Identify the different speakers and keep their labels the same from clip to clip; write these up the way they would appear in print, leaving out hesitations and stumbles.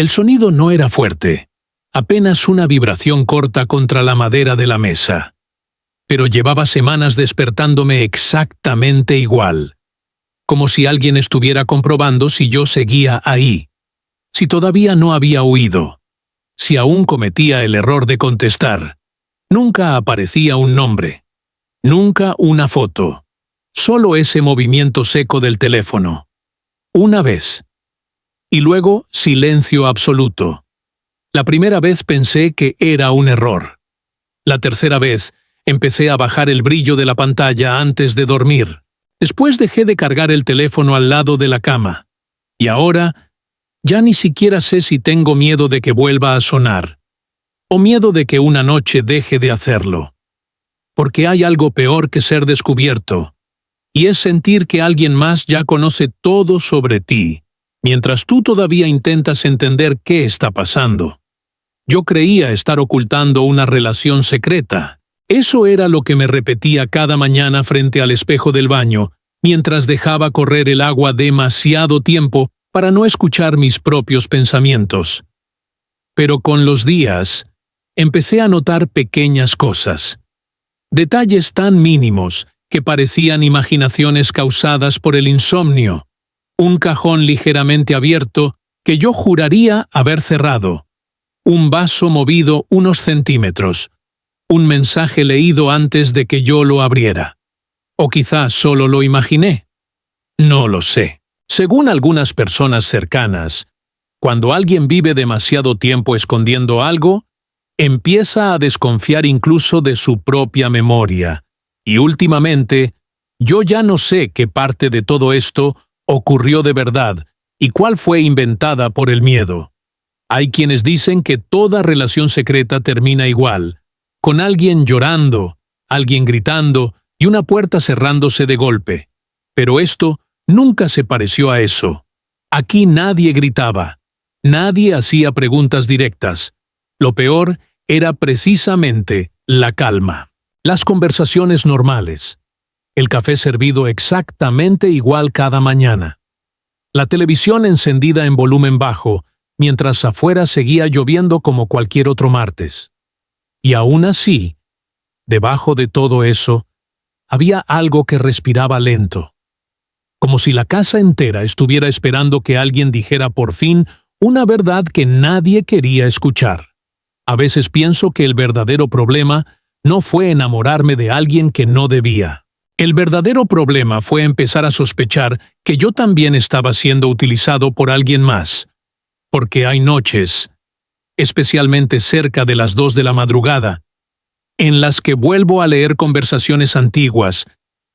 Speaker 1: El sonido no era fuerte, apenas una vibración corta contra la madera de la mesa. Pero llevaba semanas despertándome exactamente igual, como si alguien estuviera comprobando si yo seguía ahí, si todavía no había huido, si aún cometía el error de contestar. Nunca aparecía un nombre, nunca una foto, solo ese movimiento seco del teléfono. Una vez. Y luego silencio absoluto. La primera vez pensé que era un error. La tercera vez empecé a bajar el brillo de la pantalla antes de dormir. Después dejé de cargar el teléfono al lado de la cama. Y ahora ya ni siquiera sé si tengo miedo de que vuelva a sonar, o miedo de que una noche deje de hacerlo. Porque hay algo peor que ser descubierto, y es sentir que alguien más ya conoce todo sobre ti, mientras tú todavía intentas entender qué está pasando. Yo creía estar ocultando una relación secreta. Eso era lo que me repetía cada mañana frente al espejo del baño, mientras dejaba correr el agua demasiado tiempo para no escuchar mis propios pensamientos. Pero con los días, empecé a notar pequeñas cosas. Detalles tan mínimos que parecían imaginaciones causadas por el insomnio. Un cajón ligeramente abierto que yo juraría haber cerrado. Un vaso movido unos centímetros. Un mensaje leído antes de que yo lo abriera. O quizás solo lo imaginé. No lo sé. Según algunas personas cercanas, cuando alguien vive demasiado tiempo escondiendo algo, empieza a desconfiar incluso de su propia memoria. Y últimamente, yo ya no sé qué parte de todo esto ocurrió de verdad y cuál fue inventada por el miedo. Hay quienes dicen que toda relación secreta termina igual, con alguien llorando, alguien gritando y una puerta cerrándose de golpe. Pero esto nunca se pareció a eso. Aquí nadie gritaba, nadie hacía preguntas directas. Lo peor era precisamente la calma. Las conversaciones normales. El café servido exactamente igual cada mañana. La televisión encendida en volumen bajo, mientras afuera seguía lloviendo como cualquier otro martes. Y aún así, debajo de todo eso, había algo que respiraba lento. Como si la casa entera estuviera esperando que alguien dijera por fin una verdad que nadie quería escuchar. A veces pienso que el verdadero problema no fue enamorarme de alguien que no debía. El verdadero problema fue empezar a sospechar que yo también estaba siendo utilizado por alguien más. Porque hay noches, especialmente cerca de las 2 de la madrugada, en las que vuelvo a leer conversaciones antiguas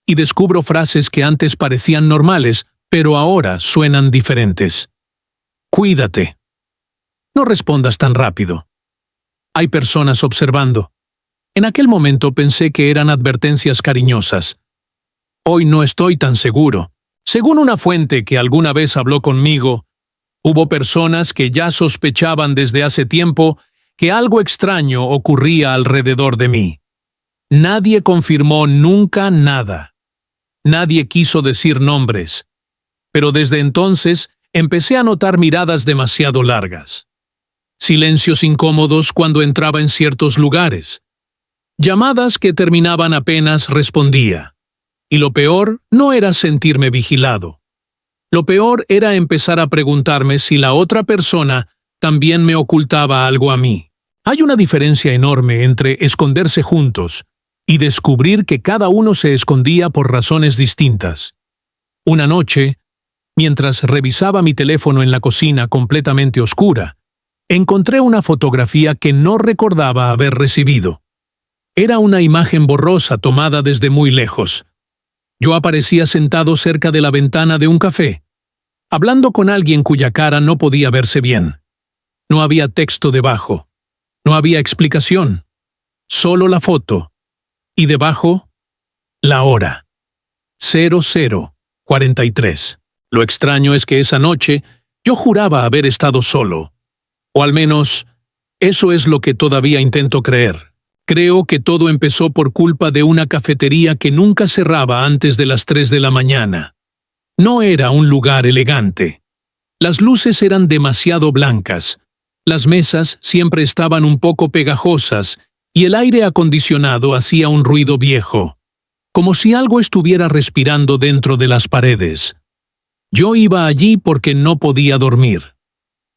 Speaker 1: y descubro frases que antes parecían normales, pero ahora suenan diferentes. Cuídate. No respondas tan rápido. Hay personas observando. En aquel momento pensé que eran advertencias cariñosas. Hoy no estoy tan seguro. Según una fuente que alguna vez habló conmigo, hubo personas que ya sospechaban desde hace tiempo que algo extraño ocurría alrededor de mí. Nadie confirmó nunca nada. Nadie quiso decir nombres. Pero desde entonces empecé a notar miradas demasiado largas. Silencios incómodos cuando entraba en ciertos lugares. Llamadas que terminaban apenas respondía. Y lo peor no era sentirme vigilado. Lo peor era empezar a preguntarme si la otra persona también me ocultaba algo a mí. Hay una diferencia enorme entre esconderse juntos y descubrir que cada uno se escondía por razones distintas. Una noche, mientras revisaba mi teléfono en la cocina completamente oscura, encontré una fotografía que no recordaba haber recibido. Era una imagen borrosa tomada desde muy lejos. Yo aparecía sentado cerca de la ventana de un café, hablando con alguien cuya cara no podía verse bien. No había texto debajo. No había explicación. Solo la foto. Y debajo, la hora. 00:43. Lo extraño es que esa noche yo juraba haber estado solo. O al menos, eso es lo que todavía intento creer. Creo que todo empezó por culpa de una cafetería que nunca cerraba antes de las 3 de la mañana. No era un lugar elegante. Las luces eran demasiado blancas, las mesas siempre estaban un poco pegajosas y el aire acondicionado hacía un ruido viejo, como si algo estuviera respirando dentro de las paredes. Yo iba allí porque no podía dormir,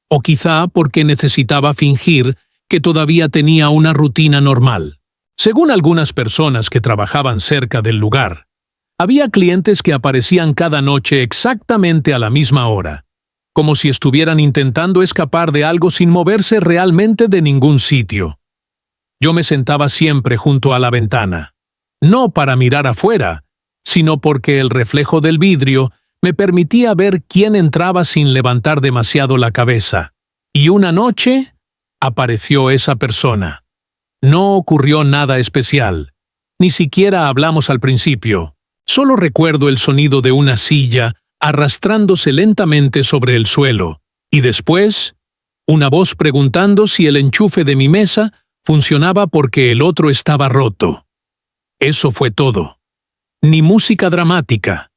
Speaker 1: o quizá porque necesitaba fingir que todavía tenía una rutina normal. Según algunas personas que trabajaban cerca del lugar, había clientes que aparecían cada noche exactamente a la misma hora, como si estuvieran intentando escapar de algo sin moverse realmente de ningún sitio. Yo me sentaba siempre junto a la ventana, no para mirar afuera, sino porque el reflejo del vidrio me permitía ver quién entraba sin levantar demasiado la cabeza. Y una noche apareció esa persona. No ocurrió nada especial, ni siquiera hablamos al principio. Solo recuerdo el sonido de una silla arrastrándose lentamente sobre el suelo, y después, una voz preguntando si el enchufe de mi mesa funcionaba porque el otro estaba roto. Eso fue todo. Ni música dramática,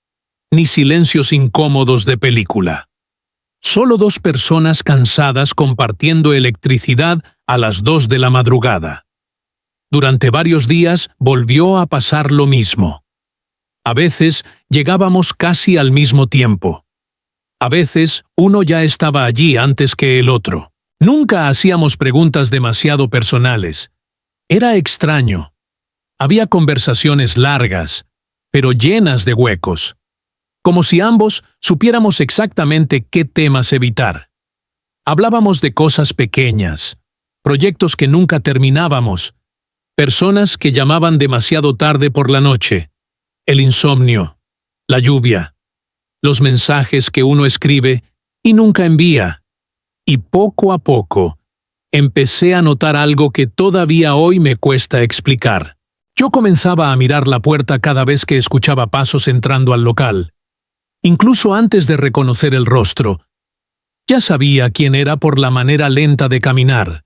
Speaker 1: ni silencios incómodos de película. Solo dos personas cansadas compartiendo electricidad a las 2 de la madrugada. Durante varios días volvió a pasar lo mismo. A veces llegábamos casi al mismo tiempo. A veces uno ya estaba allí antes que el otro. Nunca hacíamos preguntas demasiado personales. Era extraño. Había conversaciones largas, pero llenas de huecos. Como si ambos supiéramos exactamente qué temas evitar. Hablábamos de cosas pequeñas, proyectos que nunca terminábamos, personas que llamaban demasiado tarde por la noche, el insomnio, la lluvia, los mensajes que uno escribe y nunca envía. Y poco a poco, empecé a notar algo que todavía hoy me cuesta explicar. Yo comenzaba a mirar la puerta cada vez que escuchaba pasos entrando al local. Incluso antes de reconocer el rostro, ya sabía quién era por la manera lenta de caminar,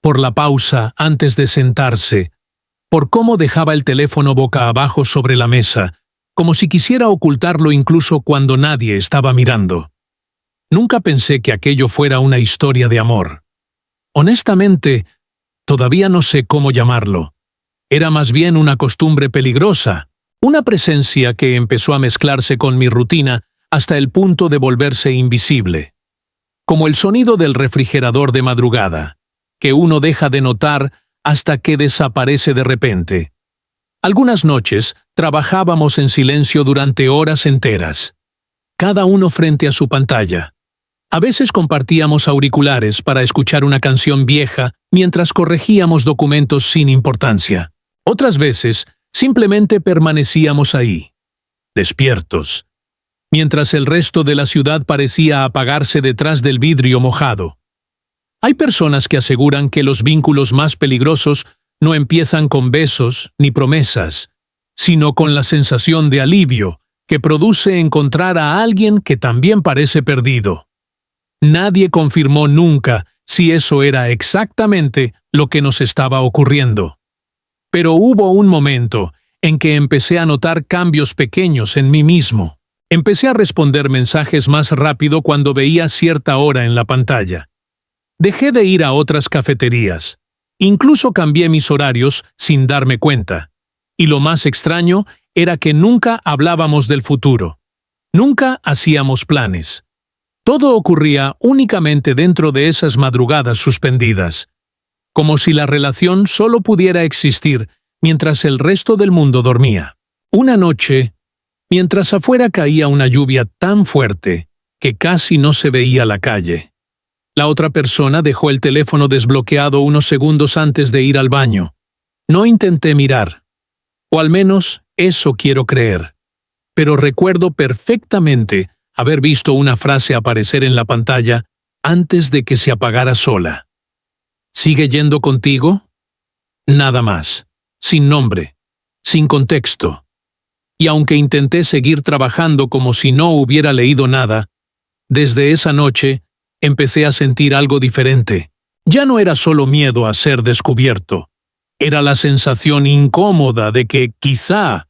Speaker 1: por la pausa antes de sentarse, por cómo dejaba el teléfono boca abajo sobre la mesa, como si quisiera ocultarlo incluso cuando nadie estaba mirando. Nunca pensé que aquello fuera una historia de amor. Honestamente, todavía no sé cómo llamarlo. Era más bien una costumbre peligrosa, una presencia que empezó a mezclarse con mi rutina hasta el punto de volverse invisible. Como el sonido del refrigerador de madrugada, que uno deja de notar hasta que desaparece de repente. Algunas noches trabajábamos en silencio durante horas enteras, cada uno frente a su pantalla. A veces compartíamos auriculares para escuchar una canción vieja mientras corregíamos documentos sin importancia. Otras veces, simplemente permanecíamos ahí, despiertos, mientras el resto de la ciudad parecía apagarse detrás del vidrio mojado. Hay personas que aseguran que los vínculos más peligrosos no empiezan con besos ni promesas, sino con la sensación de alivio que produce encontrar a alguien que también parece perdido. Nadie confirmó nunca si eso era exactamente lo que nos estaba ocurriendo. Pero hubo un momento en que empecé a notar cambios pequeños en mí mismo. Empecé a responder mensajes más rápido cuando veía cierta hora en la pantalla. Dejé de ir a otras cafeterías. Incluso cambié mis horarios sin darme cuenta. Y lo más extraño era que nunca hablábamos del futuro. Nunca hacíamos planes. Todo ocurría únicamente dentro de esas madrugadas suspendidas. Como si la relación solo pudiera existir mientras el resto del mundo dormía. Una noche, mientras afuera caía una lluvia tan fuerte que casi no se veía la calle, la otra persona dejó el teléfono desbloqueado unos segundos antes de ir al baño. No intenté mirar, o al menos eso quiero creer, pero recuerdo perfectamente haber visto una frase aparecer en la pantalla antes de que se apagara sola. ¿Sigue yendo contigo? Nada más, sin nombre, sin contexto. Y aunque intenté seguir trabajando como si no hubiera leído nada, desde esa noche empecé a sentir algo diferente. Ya no era solo miedo a ser descubierto, era la sensación incómoda de que quizá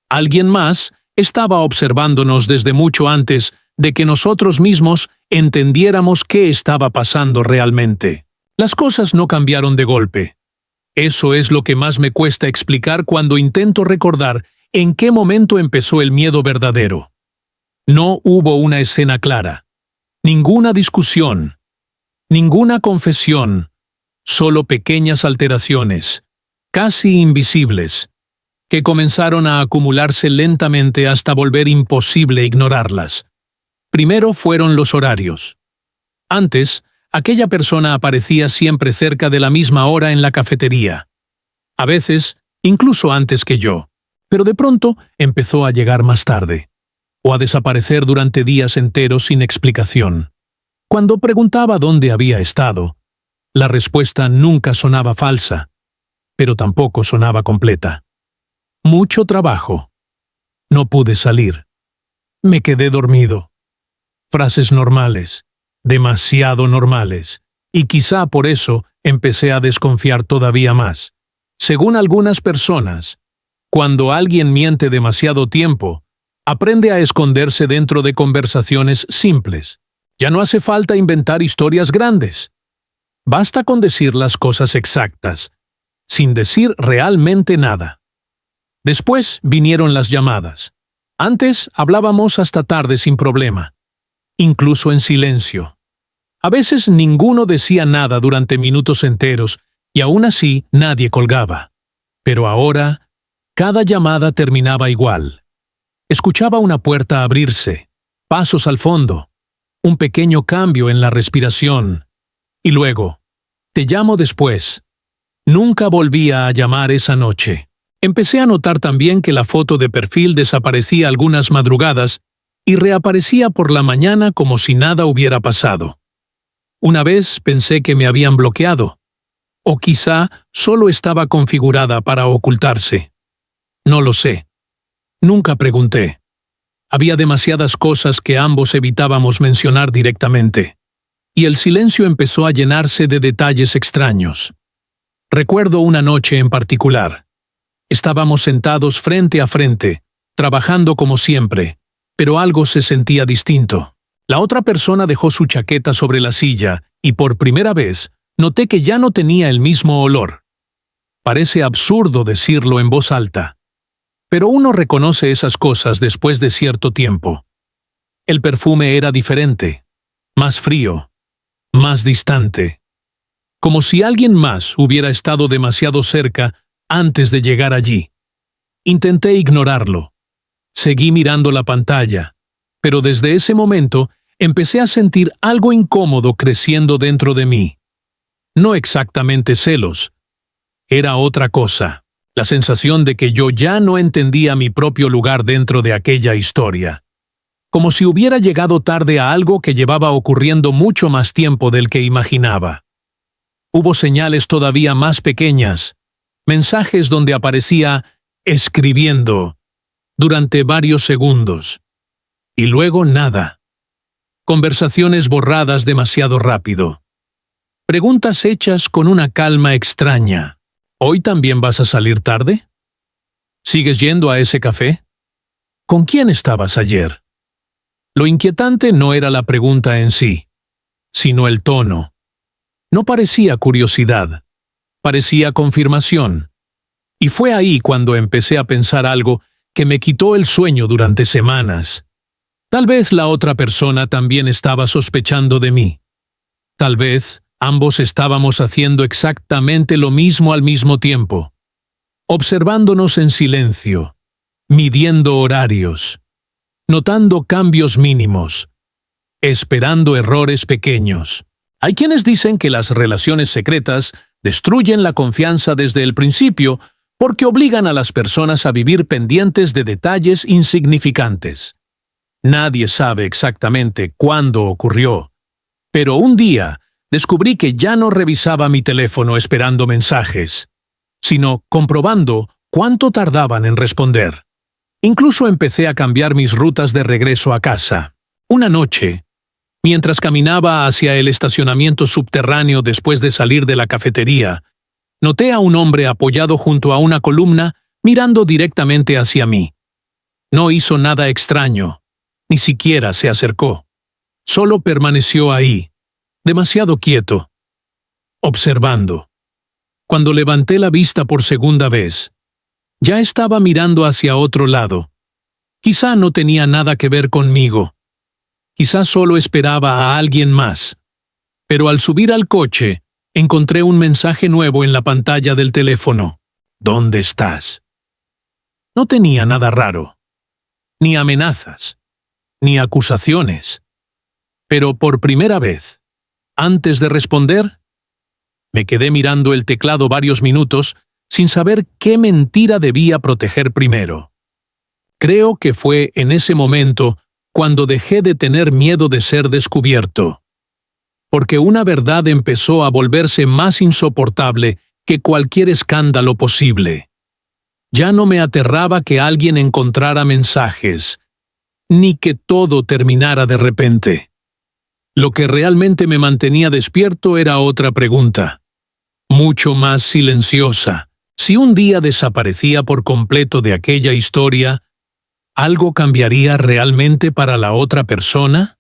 Speaker 1: alguien más estaba observándonos desde mucho antes de que nosotros mismos entendiéramos qué estaba pasando realmente. Las cosas no cambiaron de golpe. Eso es lo que más me cuesta explicar cuando intento recordar en qué momento empezó el miedo verdadero. No hubo una escena clara, ninguna discusión, ninguna confesión, solo pequeñas alteraciones, casi invisibles, que comenzaron a acumularse lentamente hasta volver imposible ignorarlas. Primero fueron los horarios. Antes, aquella persona aparecía siempre cerca de la misma hora en la cafetería. A veces, incluso antes que yo, pero de pronto empezó a llegar más tarde, o a desaparecer durante días enteros sin explicación. Cuando preguntaba dónde había estado, la respuesta nunca sonaba falsa, pero tampoco sonaba completa. Mucho trabajo. No pude salir. Me quedé dormido. Frases normales, demasiado normales, y quizá por eso empecé a desconfiar todavía más. Según algunas personas, cuando alguien miente demasiado tiempo, aprende a esconderse dentro de conversaciones simples. Ya no hace falta inventar historias grandes. Basta con decir las cosas exactas, sin decir realmente nada. Después vinieron las llamadas. Antes hablábamos hasta tarde sin problema, incluso en silencio. A veces ninguno decía nada durante minutos enteros y aún así nadie colgaba. Pero ahora, cada llamada terminaba igual. Escuchaba una puerta abrirse, pasos al fondo, un pequeño cambio en la respiración. Y luego, te llamo después. Nunca volvía a llamar esa noche. Empecé a notar también que la foto de perfil desaparecía algunas madrugadas y reaparecía por la mañana como si nada hubiera pasado. Una vez pensé que me habían bloqueado, o quizá solo estaba configurada para ocultarse. No lo sé. Nunca pregunté. Había demasiadas cosas que ambos evitábamos mencionar directamente, y el silencio empezó a llenarse de detalles extraños. Recuerdo una noche en particular. Estábamos sentados frente a frente, trabajando como siempre, pero algo se sentía distinto. La otra persona dejó su chaqueta sobre la silla y por primera vez noté que ya no tenía el mismo olor. Parece absurdo decirlo en voz alta, pero uno reconoce esas cosas después de cierto tiempo. El perfume era diferente, más frío, más distante, como si alguien más hubiera estado demasiado cerca antes de llegar allí. Intenté ignorarlo. Seguí mirando la pantalla, pero desde ese momento empecé a sentir algo incómodo creciendo dentro de mí. No exactamente celos. Era otra cosa, la sensación de que yo ya no entendía mi propio lugar dentro de aquella historia. Como si hubiera llegado tarde a algo que llevaba ocurriendo mucho más tiempo del que imaginaba. Hubo señales todavía más pequeñas, mensajes donde aparecía escribiendo durante varios segundos. Y luego nada. Conversaciones borradas demasiado rápido. Preguntas hechas con una calma extraña. ¿Hoy también vas a salir tarde? ¿Sigues yendo a ese café? ¿Con quién estabas ayer? Lo inquietante no era la pregunta en sí, sino el tono. No parecía curiosidad. Parecía confirmación. Y fue ahí cuando empecé a pensar algo que me quitó el sueño durante semanas. Tal vez la otra persona también estaba sospechando de mí. Tal vez ambos estábamos haciendo exactamente lo mismo al mismo tiempo. Observándonos en silencio, midiendo horarios, notando cambios mínimos, esperando errores pequeños. Hay quienes dicen que las relaciones secretas destruyen la confianza desde el principio porque obligan a las personas a vivir pendientes de detalles insignificantes. Nadie sabe exactamente cuándo ocurrió, pero un día descubrí que ya no revisaba mi teléfono esperando mensajes, sino comprobando cuánto tardaban en responder. Incluso empecé a cambiar mis rutas de regreso a casa. Una noche, mientras caminaba hacia el estacionamiento subterráneo después de salir de la cafetería, noté a un hombre apoyado junto a una columna mirando directamente hacia mí. No hizo nada extraño, ni siquiera se acercó. Solo permaneció ahí, demasiado quieto, observando. Cuando levanté la vista por segunda vez, ya estaba mirando hacia otro lado. Quizá no tenía nada que ver conmigo. Quizá solo esperaba a alguien más. Pero al subir al coche, encontré un mensaje nuevo en la pantalla del teléfono. ¿Dónde estás? No tenía nada raro. Ni amenazas, ni acusaciones. Pero por primera vez, antes de responder, me quedé mirando el teclado varios minutos sin saber qué mentira debía proteger primero. Creo que fue en ese momento cuando dejé de tener miedo de ser descubierto. Porque una verdad empezó a volverse más insoportable que cualquier escándalo posible. Ya no me aterraba que alguien encontrara mensajes, ni que todo terminara de repente. Lo que realmente me mantenía despierto era otra pregunta, mucho más silenciosa. Si un día desaparecía por completo de aquella historia, ¿algo cambiaría realmente para la otra persona?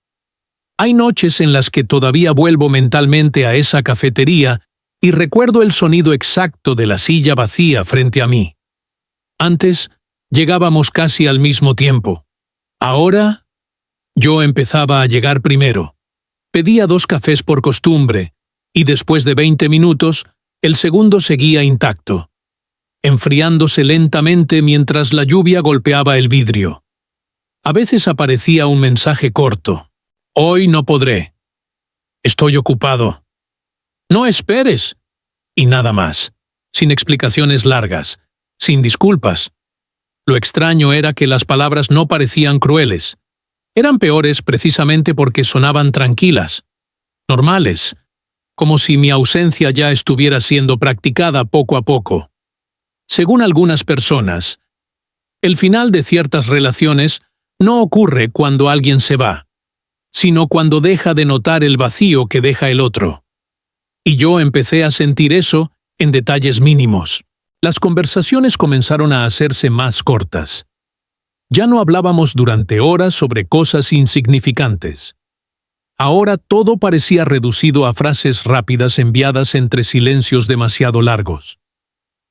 Speaker 1: Hay noches en las que todavía vuelvo mentalmente a esa cafetería y recuerdo el sonido exacto de la silla vacía frente a mí. Antes, llegábamos casi al mismo tiempo. Ahora, yo empezaba a llegar primero. Pedía 2 cafés por costumbre, y después de 20 minutos, el segundo seguía intacto, enfriándose lentamente mientras la lluvia golpeaba el vidrio. A veces aparecía un mensaje corto. Hoy no podré. Estoy ocupado. No esperes. Y nada más, sin explicaciones largas, sin disculpas. Lo extraño era que las palabras no parecían crueles. Eran peores precisamente porque sonaban tranquilas, normales, como si mi ausencia ya estuviera siendo practicada poco a poco. Según algunas personas, el final de ciertas relaciones no ocurre cuando alguien se va, sino cuando deja de notar el vacío que deja el otro. Y yo empecé a sentir eso en detalles mínimos. Las conversaciones comenzaron a hacerse más cortas. Ya no hablábamos durante horas sobre cosas insignificantes. Ahora todo parecía reducido a frases rápidas enviadas entre silencios demasiado largos.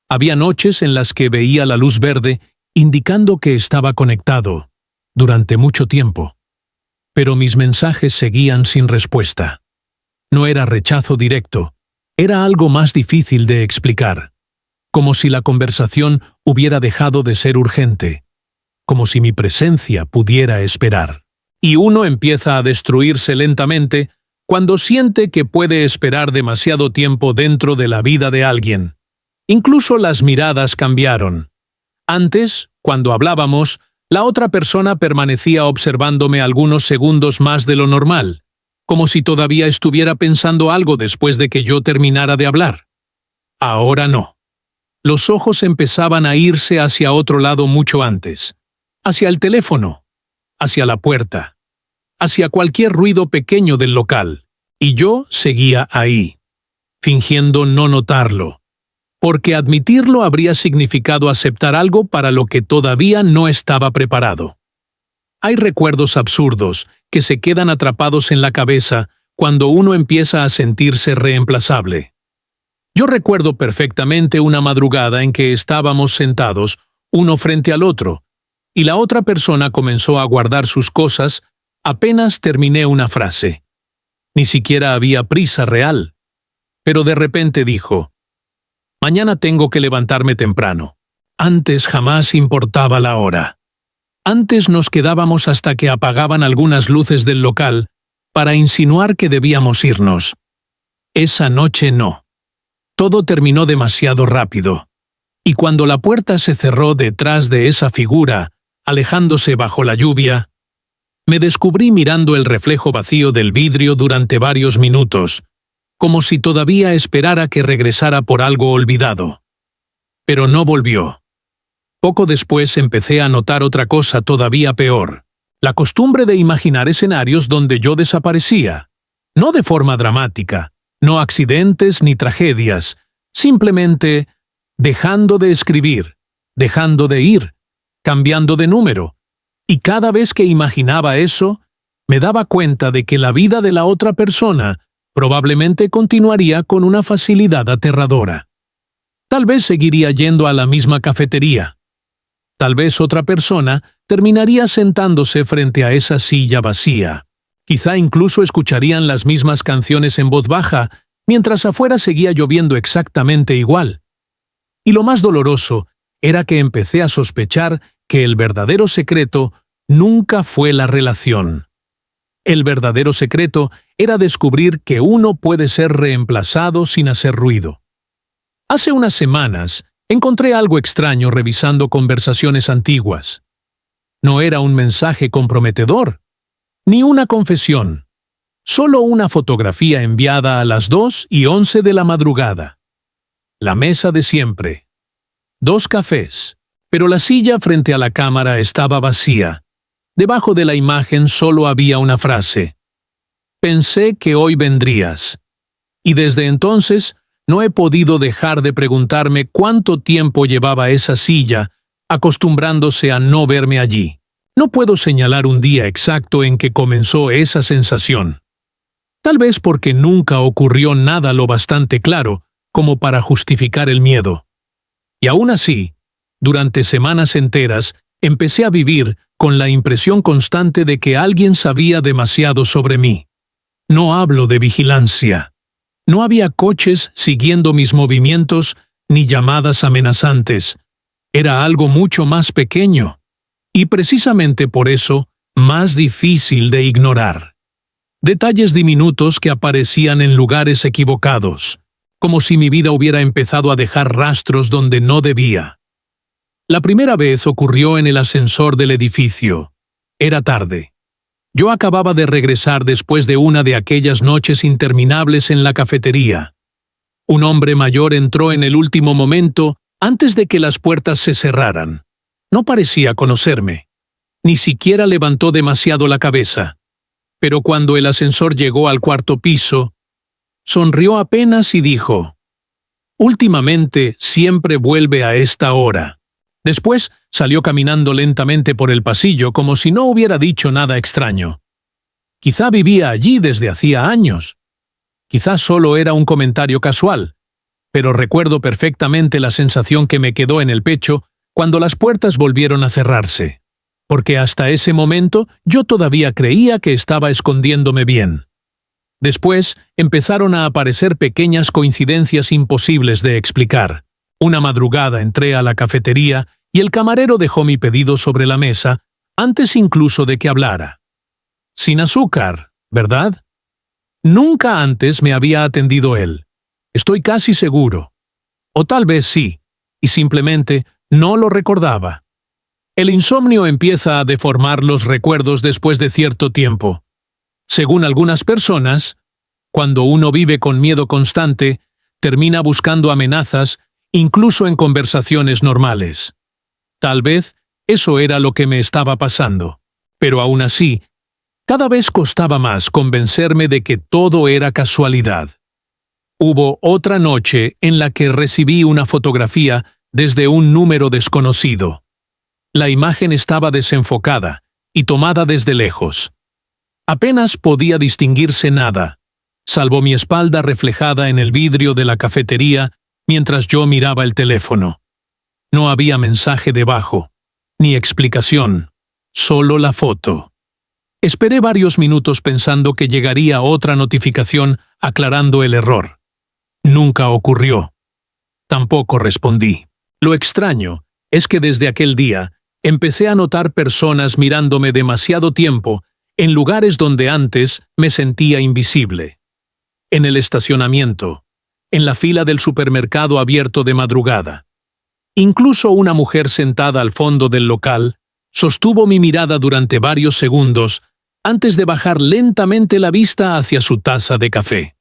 Speaker 1: Había noches en las que veía la luz verde indicando que estaba conectado, durante mucho tiempo. Pero mis mensajes seguían sin respuesta. No era rechazo directo, era algo más difícil de explicar. Como si la conversación hubiera dejado de ser urgente. Como si mi presencia pudiera esperar. Y uno empieza a destruirse lentamente cuando siente que puede esperar demasiado tiempo dentro de la vida de alguien. Incluso las miradas cambiaron. Antes, cuando hablábamos, la otra persona permanecía observándome algunos segundos más de lo normal, como si todavía estuviera pensando algo después de que yo terminara de hablar. Ahora no. Los ojos empezaban a irse hacia otro lado mucho antes. Hacia el teléfono, hacia la puerta, hacia cualquier ruido pequeño del local, y yo seguía ahí, fingiendo no notarlo, porque admitirlo habría significado aceptar algo para lo que todavía no estaba preparado. Hay recuerdos absurdos que se quedan atrapados en la cabeza cuando uno empieza a sentirse reemplazable. Yo recuerdo perfectamente una madrugada en que estábamos sentados, uno frente al otro, y la otra persona comenzó a guardar sus cosas apenas terminé una frase. Ni siquiera había prisa real. Pero de repente dijo, «Mañana tengo que levantarme temprano». Antes jamás importaba la hora. Antes nos quedábamos hasta que apagaban algunas luces del local para insinuar que debíamos irnos. Esa noche no. Todo terminó demasiado rápido. Y cuando la puerta se cerró detrás de esa figura, alejándose bajo la lluvia, me descubrí mirando el reflejo vacío del vidrio durante varios minutos, como si todavía esperara que regresara por algo olvidado. Pero no volvió. Poco después empecé a notar otra cosa todavía peor, la costumbre de imaginar escenarios donde yo desaparecía, no de forma dramática, no accidentes ni tragedias, simplemente dejando de escribir, dejando de ir, cambiando de número, y cada vez que imaginaba eso, me daba cuenta de que la vida de la otra persona probablemente continuaría con una facilidad aterradora. Tal vez seguiría yendo a la misma cafetería. Tal vez otra persona terminaría sentándose frente a esa silla vacía. Quizá incluso escucharían las mismas canciones en voz baja, mientras afuera seguía lloviendo exactamente igual. Y lo más doloroso era que empecé a sospechar que el verdadero secreto nunca fue la relación. El verdadero secreto era descubrir que uno puede ser reemplazado sin hacer ruido. Hace unas semanas encontré algo extraño revisando conversaciones antiguas. No era un mensaje comprometedor, ni una confesión, solo una fotografía enviada a las 2:11 de la madrugada. La mesa de siempre. 2 cafés, pero la silla frente a la cámara estaba vacía. Debajo de la imagen solo había una frase. Pensé que hoy vendrías. Y desde entonces no he podido dejar de preguntarme cuánto tiempo llevaba esa silla acostumbrándose a no verme allí. No puedo señalar un día exacto en que comenzó esa sensación. Tal vez porque nunca ocurrió nada lo bastante claro como para justificar el miedo. Y aún así, durante semanas enteras, empecé a vivir con la impresión constante de que alguien sabía demasiado sobre mí. No hablo de vigilancia. No había coches siguiendo mis movimientos ni llamadas amenazantes. Era algo mucho más pequeño. Y precisamente por eso, más difícil de ignorar. Detalles diminutos que aparecían en lugares equivocados, como si mi vida hubiera empezado a dejar rastros donde no debía. La primera vez ocurrió en el ascensor del edificio. Era tarde. Yo acababa de regresar después de una de aquellas noches interminables en la cafetería. Un hombre mayor entró en el último momento antes de que las puertas se cerraran. No parecía conocerme. Ni siquiera levantó demasiado la cabeza. Pero cuando el ascensor llegó al 4º piso, sonrió apenas y dijo: «Últimamente siempre vuelve a esta hora». Después salió caminando lentamente por el pasillo como si no hubiera dicho nada extraño. Quizá vivía allí desde hacía años. Quizá solo era un comentario casual. Pero recuerdo perfectamente la sensación que me quedó en el pecho cuando las puertas volvieron a cerrarse, porque hasta ese momento yo todavía creía que estaba escondiéndome bien. Después empezaron a aparecer pequeñas coincidencias imposibles de explicar. Una madrugada entré a la cafetería y el camarero dejó mi pedido sobre la mesa antes incluso de que hablara. Sin azúcar, ¿verdad? Nunca antes me había atendido él. Estoy casi seguro. O tal vez sí, y simplemente no lo recordaba. El insomnio empieza a deformar los recuerdos después de cierto tiempo. Según algunas personas, cuando uno vive con miedo constante, termina buscando amenazas incluso en conversaciones normales. Tal vez eso era lo que me estaba pasando. Pero aún así, cada vez costaba más convencerme de que todo era casualidad. Hubo otra noche en la que recibí una fotografía desde un número desconocido. La imagen estaba desenfocada y tomada desde lejos. Apenas podía distinguirse nada, salvo mi espalda reflejada en el vidrio de la cafetería mientras yo miraba el teléfono. No había mensaje debajo, ni explicación, solo la foto. Esperé varios minutos pensando que llegaría otra notificación aclarando el error. Nunca ocurrió. Tampoco respondí. Lo extraño es que desde aquel día empecé a notar personas mirándome demasiado tiempo en lugares donde antes me sentía invisible. En el estacionamiento, en la fila del supermercado abierto de madrugada. Incluso una mujer sentada al fondo del local sostuvo mi mirada durante varios segundos antes de bajar lentamente la vista hacia su taza de café.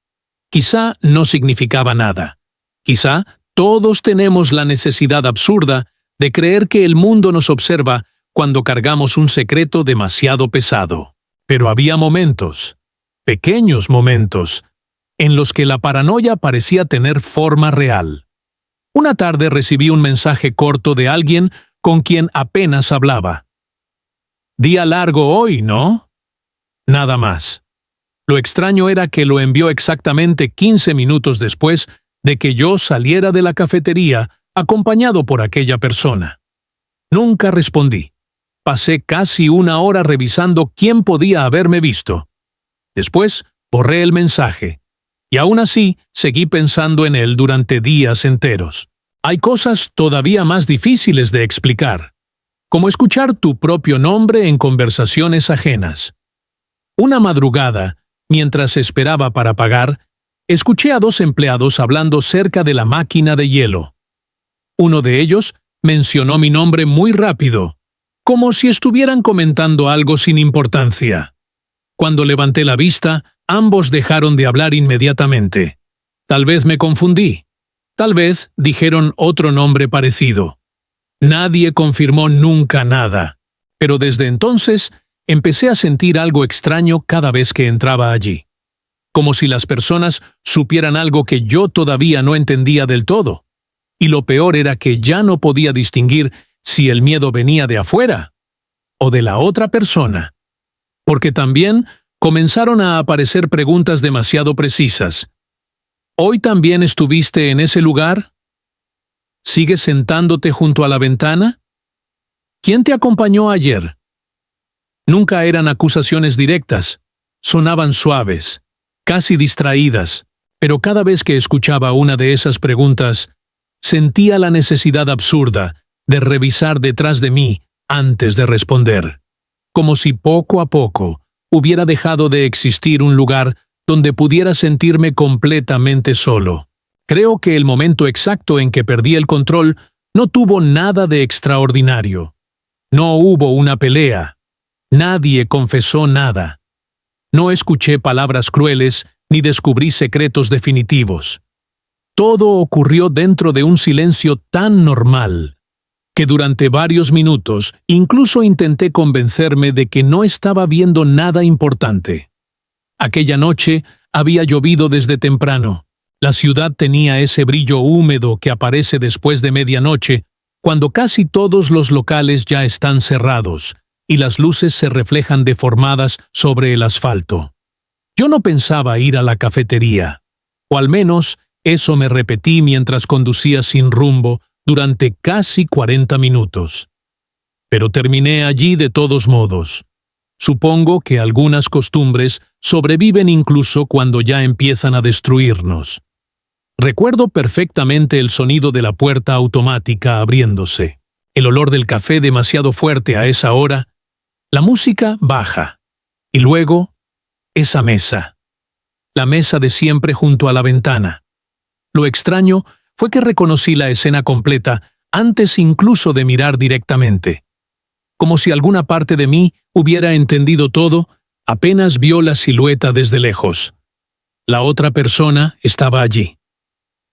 Speaker 1: Quizá no significaba nada. Quizá todos tenemos la necesidad absurda de creer que el mundo nos observa cuando cargamos un secreto demasiado pesado. Pero había momentos, pequeños momentos, en los que la paranoia parecía tener forma real. Una tarde recibí un mensaje corto de alguien con quien apenas hablaba. «Día largo hoy, ¿no?» Nada más. Lo extraño era que lo envió exactamente 15 minutos después de que yo saliera de la cafetería acompañado por aquella persona. Nunca respondí. Pasé casi una hora revisando quién podía haberme visto. Después borré el mensaje, y aún así seguí pensando en él durante días enteros. Hay cosas todavía más difíciles de explicar, como escuchar tu propio nombre en conversaciones ajenas. Una madrugada, mientras esperaba para pagar, escuché a 2 empleados hablando cerca de la máquina de hielo. Uno de ellos mencionó mi nombre muy rápido, como si estuvieran comentando algo sin importancia. Cuando levanté la vista, ambos dejaron de hablar inmediatamente. Tal vez me confundí. Tal vez dijeron otro nombre parecido. Nadie confirmó nunca nada, pero desde entonces empecé a sentir algo extraño cada vez que entraba allí. Como si las personas supieran algo que yo todavía no entendía del todo. Y lo peor era que ya no podía distinguir si el miedo venía de afuera o de la otra persona. Porque también comenzaron a aparecer preguntas demasiado precisas. ¿Hoy también estuviste en ese lugar? ¿Sigues sentándote junto a la ventana? ¿Quién te acompañó ayer? Nunca eran acusaciones directas, sonaban suaves, casi distraídas, pero cada vez que escuchaba una de esas preguntas, sentía la necesidad absurda de revisar detrás de mí antes de responder, como si poco a poco hubiera dejado de existir un lugar donde pudiera sentirme completamente solo. Creo que el momento exacto en que perdí el control no tuvo nada de extraordinario. No hubo una pelea. Nadie confesó nada. No escuché palabras crueles ni descubrí secretos definitivos. Todo ocurrió dentro de un silencio tan normal que durante varios minutos incluso intenté convencerme de que no estaba viendo nada importante. Aquella noche había llovido desde temprano. La ciudad tenía ese brillo húmedo que aparece después de medianoche, cuando casi todos los locales ya están cerrados y las luces se reflejan deformadas sobre el asfalto. Yo no pensaba ir a la cafetería, o al menos eso me repetí mientras conducía sin rumbo durante casi 40 minutos. Pero terminé allí de todos modos. Supongo que algunas costumbres sobreviven incluso cuando ya empiezan a destruirnos. Recuerdo perfectamente el sonido de la puerta automática abriéndose, el olor del café demasiado fuerte a esa hora, la música baja, y luego esa mesa. La mesa de siempre junto a la ventana. Lo extraño fue que reconocí la escena completa antes incluso de mirar directamente. Como si alguna parte de mí hubiera entendido todo, apenas vio la silueta desde lejos. La otra persona estaba allí,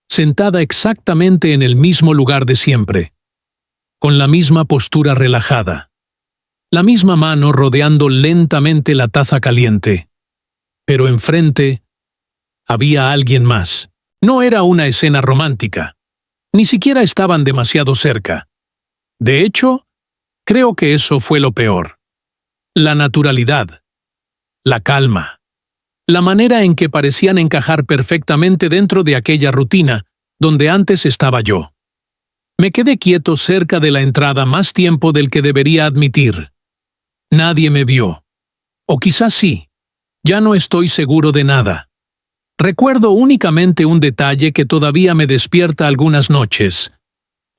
Speaker 1: sentada exactamente en el mismo lugar de siempre, con la misma postura relajada, la misma mano rodeando lentamente la taza caliente. Pero enfrente había alguien más. No era una escena romántica. Ni siquiera estaban demasiado cerca. De hecho, creo que eso fue lo peor. La naturalidad, la calma, la manera en que parecían encajar perfectamente dentro de aquella rutina donde antes estaba yo. Me quedé quieto cerca de la entrada más tiempo del que debería admitir. Nadie me vio. O quizás sí. Ya no estoy seguro de nada. Recuerdo únicamente un detalle que todavía me despierta algunas noches.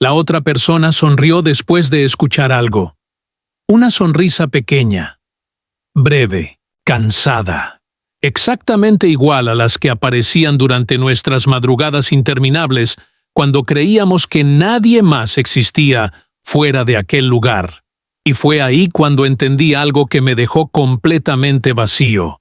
Speaker 1: La otra persona sonrió después de escuchar algo. Una sonrisa pequeña, breve, cansada, exactamente igual a las que aparecían durante nuestras madrugadas interminables cuando creíamos que nadie más existía fuera de aquel lugar. Y fue ahí cuando entendí algo que me dejó completamente vacío.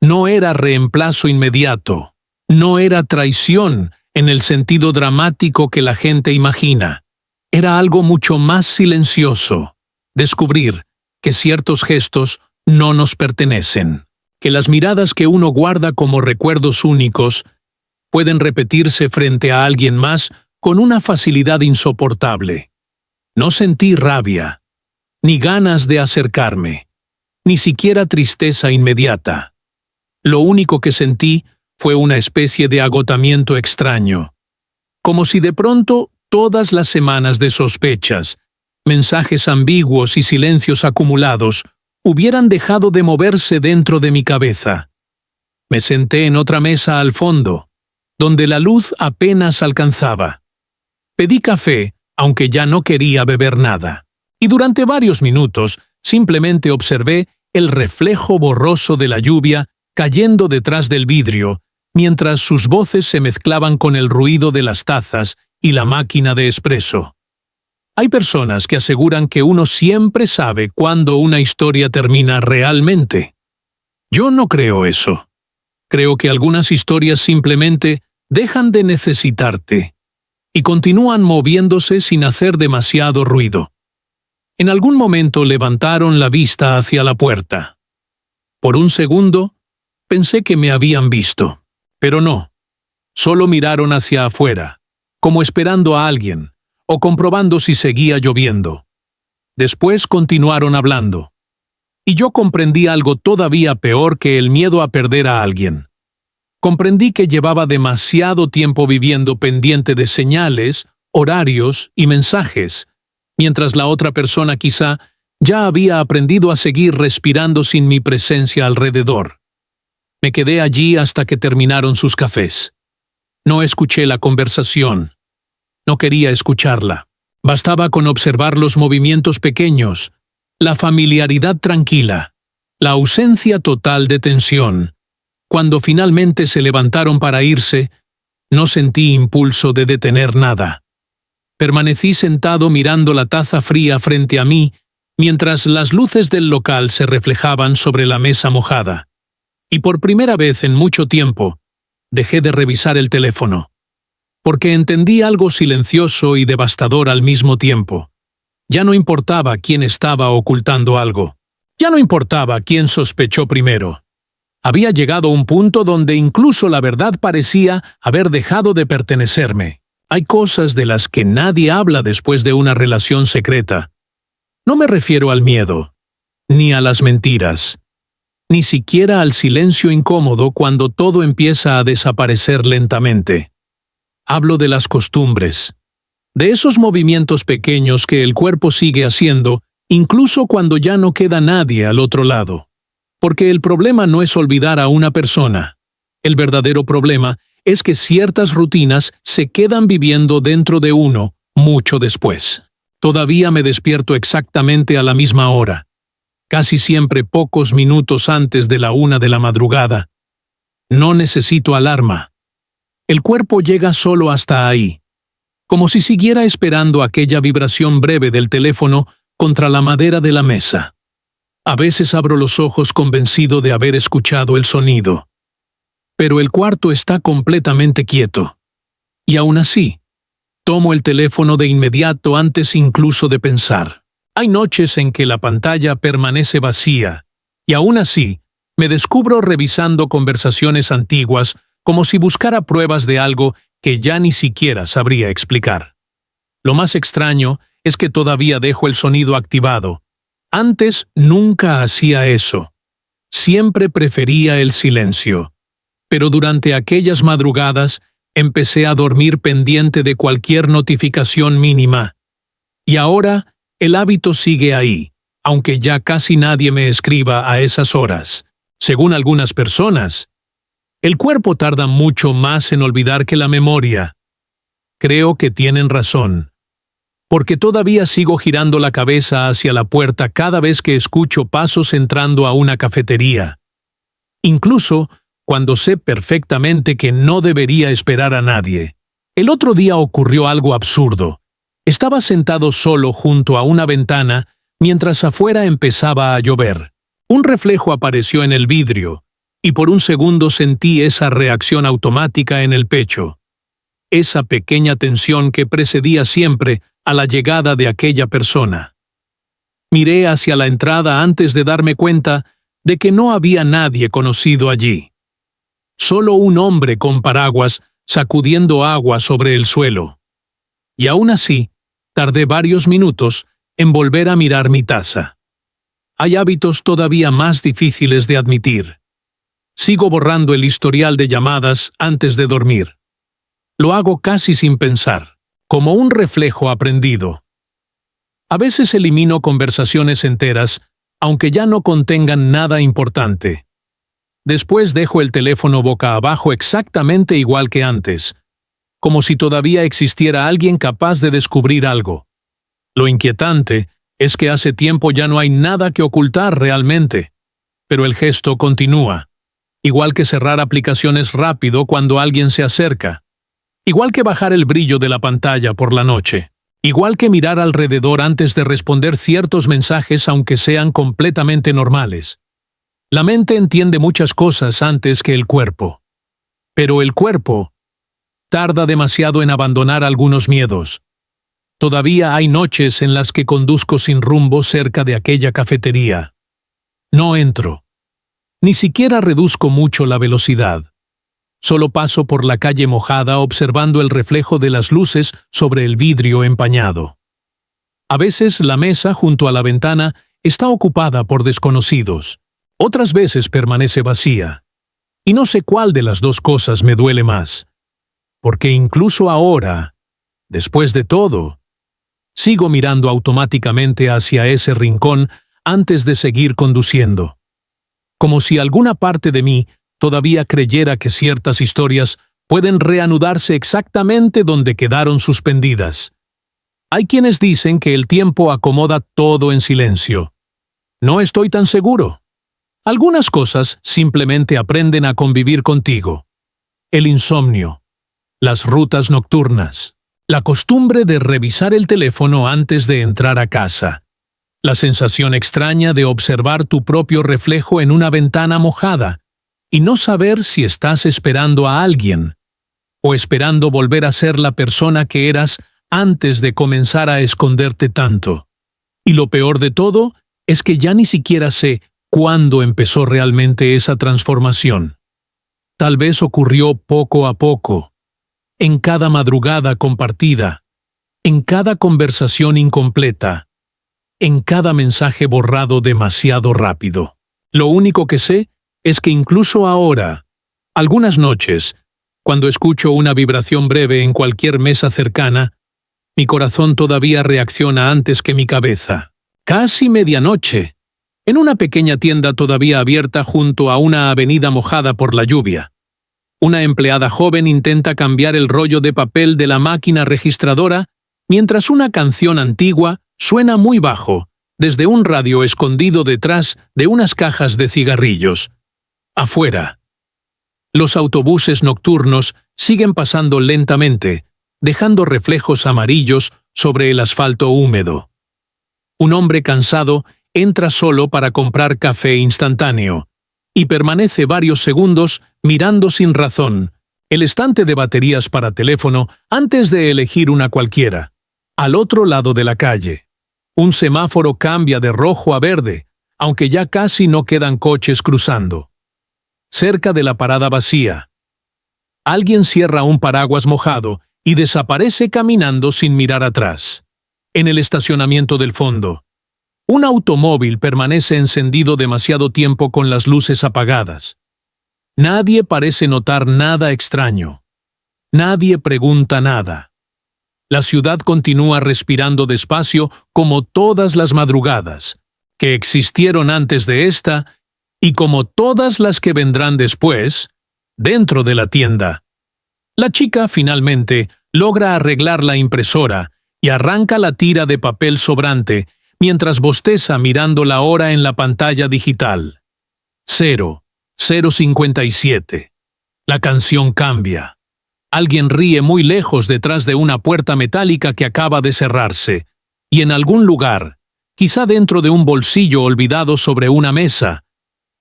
Speaker 1: No era reemplazo inmediato. No era traición en el sentido dramático que la gente imagina. Era algo mucho más silencioso. Descubrir que ciertos gestos no nos pertenecen. Que las miradas que uno guarda como recuerdos únicos pueden repetirse frente a alguien más con una facilidad insoportable. No sentí rabia, ni ganas de acercarme. ni siquiera tristeza inmediata. Lo único que sentí fue una especie de agotamiento extraño, como si de pronto todas las semanas de sospechas, mensajes ambiguos y silencios acumulados hubieran dejado de moverse dentro de mi cabeza. Me senté en otra mesa al fondo, donde la luz apenas alcanzaba. Pedí café, aunque ya no quería beber nada, y durante varios minutos simplemente observé el reflejo borroso de la lluvia cayendo detrás del vidrio, mientras sus voces se mezclaban con el ruido de las tazas y la máquina de espresso. Hay personas que aseguran que uno siempre sabe cuándo una historia termina realmente. Yo no creo eso. Creo que algunas historias simplemente dejan de necesitarte y continúan moviéndose sin hacer demasiado ruido. En algún momento levantaron la vista hacia la puerta. Por un segundo, pensé que me habían visto, pero no. Solo miraron hacia afuera, como esperando a alguien, o comprobando si seguía lloviendo. Después continuaron hablando. Y yo comprendí algo todavía peor que el miedo a perder a alguien. Comprendí que llevaba demasiado tiempo viviendo pendiente de señales, horarios y mensajes, mientras la otra persona quizá ya había aprendido a seguir respirando sin mi presencia alrededor. Me quedé allí hasta que terminaron sus cafés. No escuché la conversación. No quería escucharla. Bastaba con observar los movimientos pequeños, la familiaridad tranquila, la ausencia total de tensión. Cuando finalmente se levantaron para irse, no sentí impulso de detener nada. Permanecí sentado mirando la taza fría frente a mí, mientras las luces del local se reflejaban sobre la mesa mojada. Y por primera vez en mucho tiempo, dejé de revisar el teléfono. Porque entendí algo silencioso y devastador al mismo tiempo. Ya no importaba quién estaba ocultando algo. Ya no importaba quién sospechó primero. Había llegado a un punto donde incluso la verdad parecía haber dejado de pertenecerme. Hay cosas de las que nadie habla después de una relación secreta. No me refiero al miedo, ni a las mentiras, ni siquiera al silencio incómodo cuando todo empieza a desaparecer lentamente. Hablo de las costumbres, de esos movimientos pequeños que el cuerpo sigue haciendo, incluso cuando ya no queda nadie al otro lado. Porque el problema no es olvidar a una persona. El verdadero problema es que ciertas rutinas se quedan viviendo dentro de uno mucho después. Todavía me despierto exactamente a la misma hora, casi siempre pocos minutos antes de la 1 de la madrugada. No necesito alarma. El cuerpo llega solo hasta ahí, como si siguiera esperando aquella vibración breve del teléfono contra la madera de la mesa. A veces abro los ojos convencido de haber escuchado el sonido. Pero el cuarto está completamente quieto. Y aún así, tomo el teléfono de inmediato antes incluso de pensar. Hay noches en que la pantalla permanece vacía, y aún así, me descubro revisando conversaciones antiguas como si buscara pruebas de algo que ya ni siquiera sabría explicar. Lo más extraño es que todavía dejo el sonido activado. Antes nunca hacía eso. Siempre prefería el silencio. Pero durante aquellas madrugadas empecé a dormir pendiente de cualquier notificación mínima. Y ahora el hábito sigue ahí, aunque ya casi nadie me escriba a esas horas. Según algunas personas, el cuerpo tarda mucho más en olvidar que la memoria. Creo que tienen razón, porque todavía sigo girando la cabeza hacia la puerta cada vez que escucho pasos entrando a una cafetería. Incluso cuando sé perfectamente que no debería esperar a nadie. El otro día ocurrió algo absurdo. Estaba sentado solo junto a una ventana mientras afuera empezaba a llover. Un reflejo apareció en el vidrio, y por un segundo sentí esa reacción automática en el pecho. Esa pequeña tensión que precedía siempre a la llegada de aquella persona. Miré hacia la entrada antes de darme cuenta de que no había nadie conocido allí. Solo un hombre con paraguas sacudiendo agua sobre el suelo. Y aún así, tardé varios minutos en volver a mirar mi taza. hay hábitos todavía más difíciles de admitir. Sigo borrando el historial de llamadas antes de dormir. Lo hago casi sin pensar, como un reflejo aprendido. A veces elimino conversaciones enteras, aunque ya no contengan nada importante. Después dejo el teléfono boca abajo exactamente igual que antes, como si todavía existiera alguien capaz de descubrir algo. Lo inquietante es que hace tiempo ya no hay nada que ocultar realmente, pero el gesto continúa, igual que cerrar aplicaciones rápido cuando alguien se acerca, igual que bajar el brillo de la pantalla por la noche, igual que mirar alrededor antes de responder ciertos mensajes aunque sean completamente normales. La mente entiende muchas cosas antes que el cuerpo, pero el cuerpo tarda demasiado en abandonar algunos miedos. Todavía hay noches en las que conduzco sin rumbo cerca de aquella cafetería. No entro. Ni siquiera reduzco mucho la velocidad. Solo paso por la calle mojada observando el reflejo de las luces sobre el vidrio empañado. A veces la mesa junto a la ventana está ocupada por desconocidos. Otras veces permanece vacía. Y no sé cuál de las dos cosas me duele más. Porque incluso ahora, después de todo, sigo mirando automáticamente hacia ese rincón antes de seguir conduciendo. Como si alguna parte de mí todavía creyera que ciertas historias pueden reanudarse exactamente donde quedaron suspendidas. Hay quienes dicen que el tiempo acomoda todo en silencio. No estoy tan seguro. Algunas cosas simplemente aprenden a convivir contigo. El insomnio, las rutas nocturnas, la costumbre de revisar el teléfono antes de entrar a casa, la sensación extraña de observar tu propio reflejo en una ventana mojada y no saber si estás esperando a alguien o esperando volver a ser la persona que eras antes de comenzar a esconderte tanto. Y lo peor de todo es que ya ni siquiera sé cuándo empezó realmente esa transformación. Tal vez ocurrió poco a poco, en cada madrugada compartida, en cada conversación incompleta, en cada mensaje borrado demasiado rápido. Lo único que sé es que incluso ahora, algunas noches, cuando escucho una vibración breve en cualquier mesa cercana, mi corazón todavía reacciona antes que mi cabeza. Casi medianoche, en una pequeña tienda todavía abierta junto a una avenida mojada por la lluvia. Una empleada joven intenta cambiar el rollo de papel de la máquina registradora mientras una canción antigua suena muy bajo desde un radio escondido detrás de unas cajas de cigarrillos. Afuera, los autobuses nocturnos siguen pasando lentamente, dejando reflejos amarillos sobre el asfalto húmedo. Un hombre cansado entra solo para comprar café instantáneo y permanece varios segundos mirando sin razón el estante de baterías para teléfono antes de elegir una cualquiera. Al otro lado de la calle, un semáforo cambia de rojo a verde, aunque ya casi no quedan coches cruzando. Cerca de la parada vacía, alguien cierra un paraguas mojado y desaparece caminando sin mirar atrás. En el estacionamiento del fondo, un automóvil permanece encendido demasiado tiempo con las luces apagadas. Nadie parece notar nada extraño. Nadie pregunta nada. La ciudad continúa respirando despacio como todas las madrugadas que existieron antes de esta y como todas las que vendrán después, dentro de la tienda. La chica finalmente logra arreglar la impresora y arranca la tira de papel sobrante mientras bosteza mirando la hora en la pantalla digital. 0:57. La canción cambia. Alguien ríe muy lejos detrás de una puerta metálica que acaba de cerrarse, y en algún lugar, quizá dentro de un bolsillo olvidado sobre una mesa,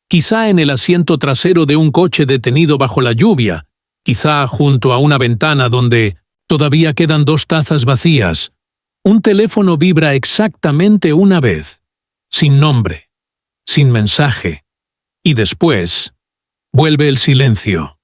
Speaker 1: quizá en el asiento trasero de un coche detenido bajo la lluvia, quizá junto a una ventana donde todavía quedan 2 tazas vacías, un teléfono vibra exactamente una vez, sin nombre, sin mensaje, y después vuelve el silencio.